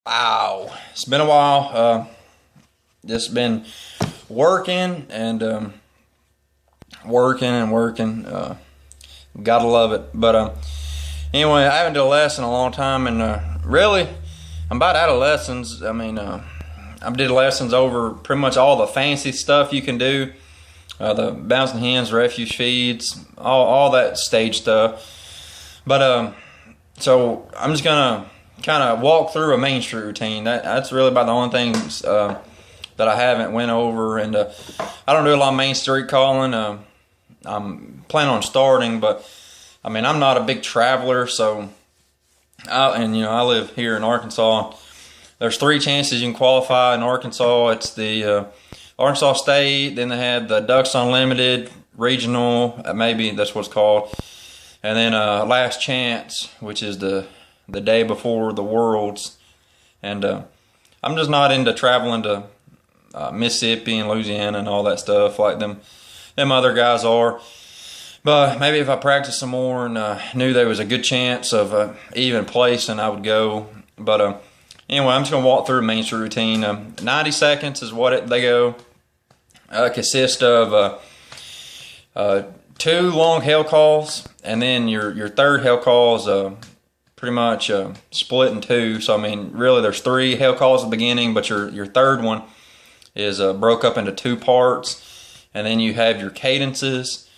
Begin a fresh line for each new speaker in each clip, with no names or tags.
Wow, it's been a while. Just been working and working. Gotta love it. But anyway, I haven't done a lesson in a long time, and really, I'm about out of lessons. I mean, I did lessons over pretty much all the fancy stuff you can do, the bouncing hens, refuge feeds, all that stage stuff. But so I'm just gonna kind of walk through a Main Street routine. That's really about the only things that I haven't went over, and I don't do a lot of Main Street calling. I'm planning on starting, but I mean, I'm not a big traveler, so I live here in Arkansas. There's 3 chances you can qualify in Arkansas. It's the Arkansas State, then they have the Ducks Unlimited Regional, maybe that's what it's called, and then Last Chance, which is the day before the Worlds. And I'm just not into traveling to Mississippi and Louisiana and all that stuff like them other guys are. But maybe if I practiced some more and knew there was a good chance of even placing, I would go. But anyway, I'm just going to walk through a Main Street routine. 90 seconds is what they go. Consists of 2 long hail calls, and then your third hail call is pretty much split in 2. So I mean, really, there's 3 hail calls at the beginning, but your third one is broke up into 2 parts, and then you have your cadences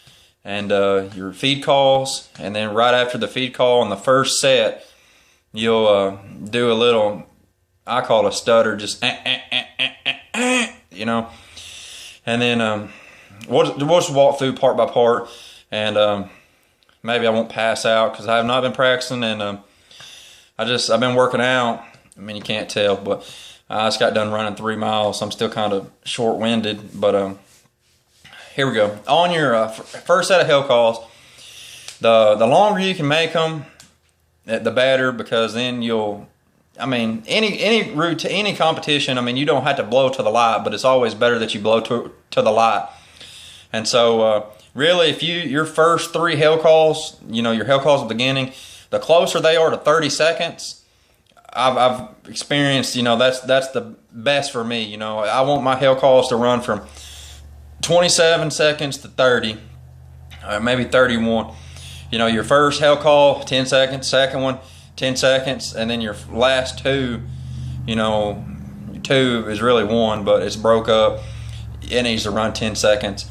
and your feed calls, and then right after the feed call in the first set, you'll do a little, I call it a stutter, just you know, and then we'll just walk through part by part, and maybe I won't pass out because I have not been practicing, and I've been working out. I mean, you can't tell, but I just got done running 3 miles, so I'm still kind of short-winded. But here we go. On your first set of hail calls, the longer you can make them, the better, because then any route to any competition, I mean, you don't have to blow to the light, but it's always better that you blow to the light. And so really, if your first 3 hail calls, your hail calls at the beginning, the closer they are to 30 seconds, I've experienced, that's the best for me. I want my hail calls to run from 27 seconds to 30, maybe 31. Your first hail call, 10 seconds, second one, 10 seconds, and then your last 2, 2 is really 1, but it's broke up. It needs to run 10 seconds.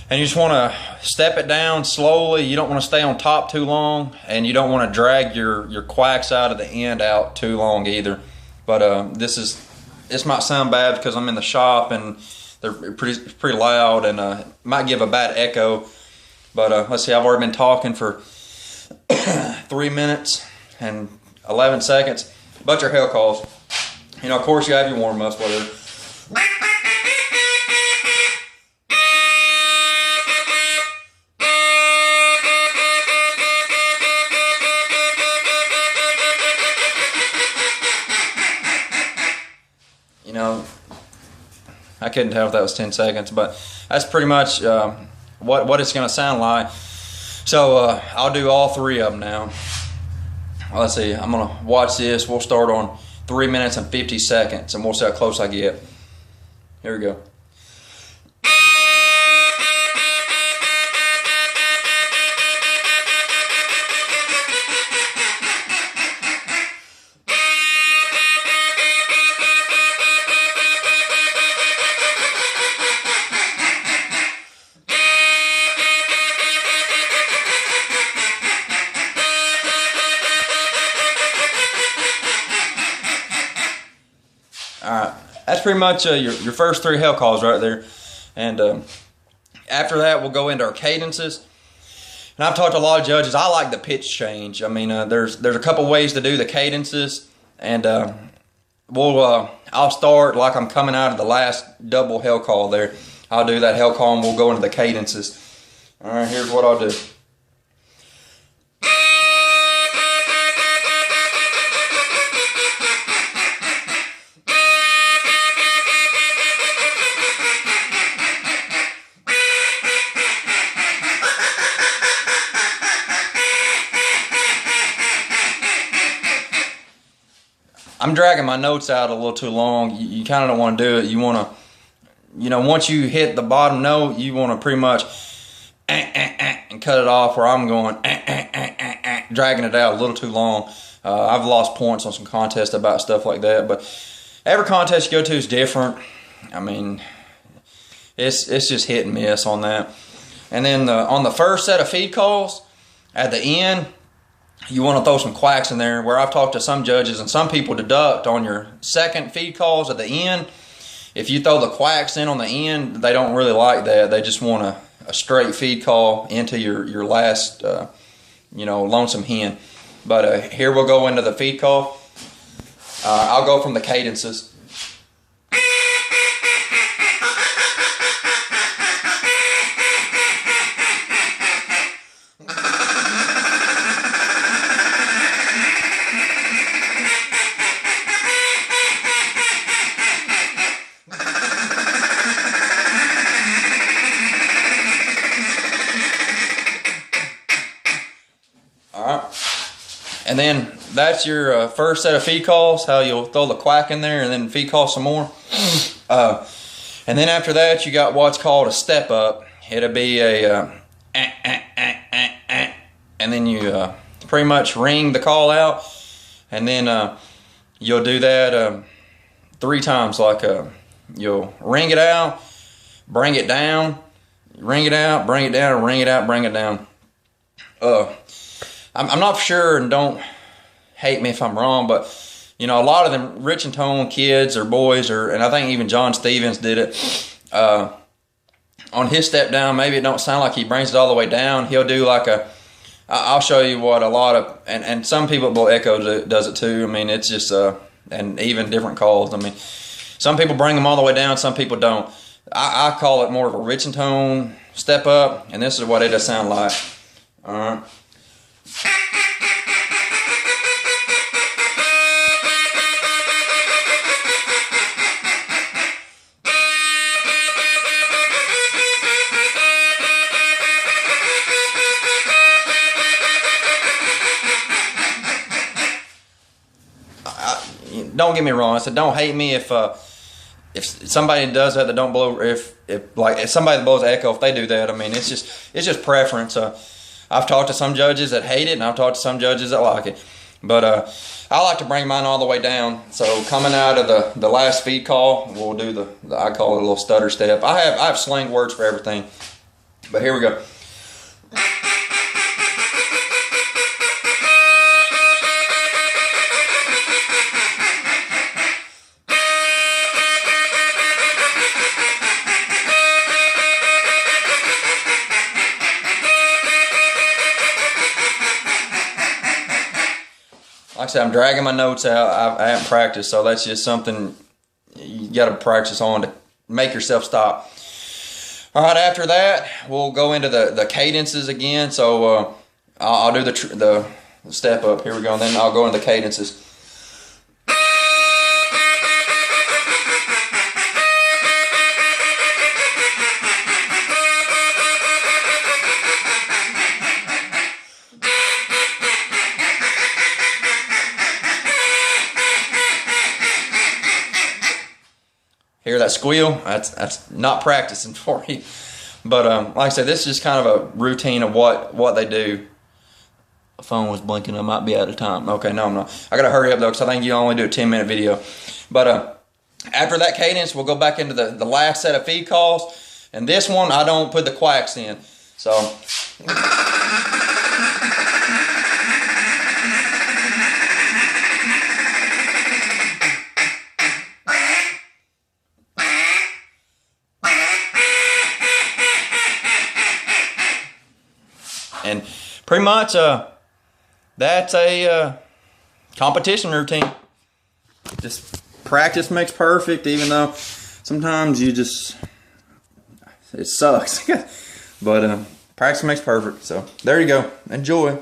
And you just want to step it down slowly. You don't want to stay on top too long, and you don't want to drag your quacks out of the end out too long either. But this might sound bad because I'm in the shop and they're pretty loud, and might give a bad echo. But let's see, I've already been talking for 3 minutes and 11 seconds. But your hail calls, of course you have your warm-ups, whatever. I couldn't tell if that was 10 seconds, but that's pretty much what it's going to sound like. So I'll do all 3 of them now. Let's see, I'm going to watch this. We'll start on 3 minutes and 50 seconds, and we'll see how close I get. Here we go. Alright, that's pretty much your first 3 hail calls right there. And after that, we'll go into our cadences. And I've talked to a lot of judges. I like the pitch change. I mean, there's a couple ways to do the cadences. And I'll start like I'm coming out of the last double hail call there. I'll do that hail call and we'll go into the cadences. Alright, here's what I'll do. I'm dragging my notes out a little too long. You kind of don't want to do it. You want to, you know, once you hit the bottom note, you want to pretty much and cut it off, where I'm going dragging it out a little too long. I've lost points on some contests about stuff like that, but every contest you go to is different. I mean, it's just hit and miss on that. And then on the first set of feed calls, at the end, you want to throw some quacks in there, where I've talked to some judges and some people deduct on your second feed calls at the end. If you throw the quacks in on the end, they don't really like that. They just want a straight feed call into your last, you know, lonesome hen. But here we'll go into the feed call. I'll go from the cadences. And then that's your first set of feed calls, how you'll throw the quack in there and then feed call some more. And then after that, you got what's called a step up. It'll be a and then you pretty much ring the call out, and then you'll do that 3 times. Like you'll ring it out, bring it down, ring it out, bring it down, ring it out, bring it down. I'm not sure, and don't hate me if I'm wrong, but you know, a lot of them Rich and Tone kids or boys, and I think even John Stevens did it on his step down. Maybe it don't sound like he brings it all the way down. He'll do like I'll show you what a lot of, and some people at Bull Echo does it too. I mean, it's just and even different calls. I mean, some people bring them all the way down, some people don't. I call it more of a Rich and Tone step up, and this is what it does sound like. All right. Don't get me wrong. I said don't hate me if somebody does that don't blow. If somebody that blows echo, if they do that, I mean it's just preference. I've talked to some judges that hate it, and I've talked to some judges that like it. But I like to bring mine all the way down. So coming out of the last feed call, we'll do the I call it a little stutter step. I have slang words for everything. But here we go. Like I said, I'm dragging my notes out. I haven't practiced, so that's just something you got to practice on to make yourself stop. All right, after that, we'll go into the cadences again. So I'll do the step up. Here we go, and then I'll go into the cadences. Hear that squeal? That's not practicing for you. But like I said, this is just kind of a routine of what they do. The phone was blinking. I might be out of time. Okay, no, I'm not. I got to hurry up, though, because I think you only do a 10-minute video. But after that cadence, we'll go back into the last set of feed calls. And this one, I don't put the quacks in. So... And pretty much that's a competition routine. Just practice makes perfect, even though sometimes it sucks. But practice makes perfect. So there you go. Enjoy.